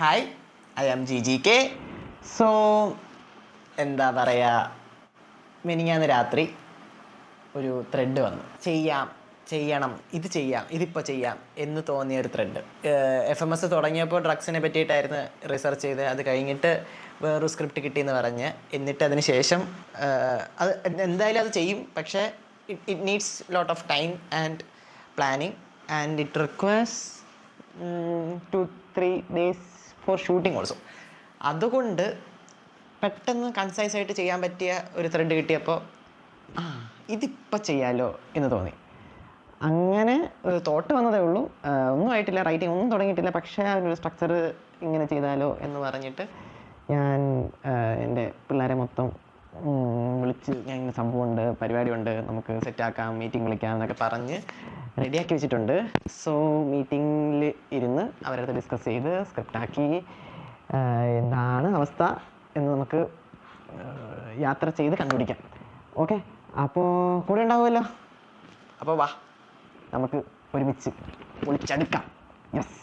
Hi, I am GGK. So എന്താ പറയുക, മിനിങ്ങാന്ന് രാത്രി ഒരു ത്രെഡ് വന്നു. ചെയ്യണം, ഇതിപ്പോൾ ചെയ്യാം എന്ന് തോന്നിയ ഒരു ത്രെഡ്. FMS തുടങ്ങിയപ്പോൾ ഡ്രഗ്സിനെ പറ്റിയിട്ടായിരുന്നു റിസർച്ച് ചെയ്ത്, അത് കഴിഞ്ഞിട്ട് വേറൊരു സ്ക്രിപ്റ്റ് കിട്ടിയെന്ന് പറഞ്ഞ്, എന്നിട്ട് അതിന് ശേഷം അത് എന്തായാലും അത് ചെയ്യും. പക്ഷേ it needs lot of time and planning and it requires 2-3 days four shooting also. അതുകൊണ്ട് പെട്ടെന്ന് കൺസൈസായിട്ട് ചെയ്യാൻ പറ്റിയ ഒരു ത്രെഡ് കിട്ടിയപ്പോൾ ഇതിപ്പോൾ ചെയ്യാമല്ലോ എന്ന് തോന്നി. അങ്ങനെ ഒരു തോട്ട് വന്നതേ ഉള്ളൂ. ഒന്നും ആയിട്ടില്ല, റൈറ്റിംഗ് ഒന്നും തുടങ്ങിയിട്ടില്ല. പക്ഷേ ആ ഒരു സ്ട്രക്ചർ ഇങ്ങനെ ചെയ്താലോ എന്ന് പറഞ്ഞിട്ട് ഞാൻ എൻ്റെ പിള്ളേരെ മൊത്തം വിളിച്ച്, ഞാൻ ഇങ്ങനെ സംഭവമുണ്ട്, പരിപാടിയുണ്ട്, നമുക്ക് സെറ്റാക്കാം, മീറ്റിംഗ് വിളിക്കാം എന്നൊക്കെ പറഞ്ഞ് റെഡിയാക്കി വെച്ചിട്ടുണ്ട്. സോ മീറ്റിങ്ങിൽ ഇരുന്ന് അവരടുത്ത് ഡിസ്കസ് ചെയ്ത് സ്ക്രിപ്റ്റാക്കി എന്താണ് അവസ്ഥ എന്ന് നമുക്ക് യാത്ര ചെയ്ത് കണ്ടുപിടിക്കാം. ഓക്കെ, അപ്പോൾ കൂടെ ഉണ്ടാവുമല്ലോ. അപ്പോൾ വാ, നമുക്ക് ഒരുമിച്ച് പൊളിച്ചെടുക്കാം. യെസ്.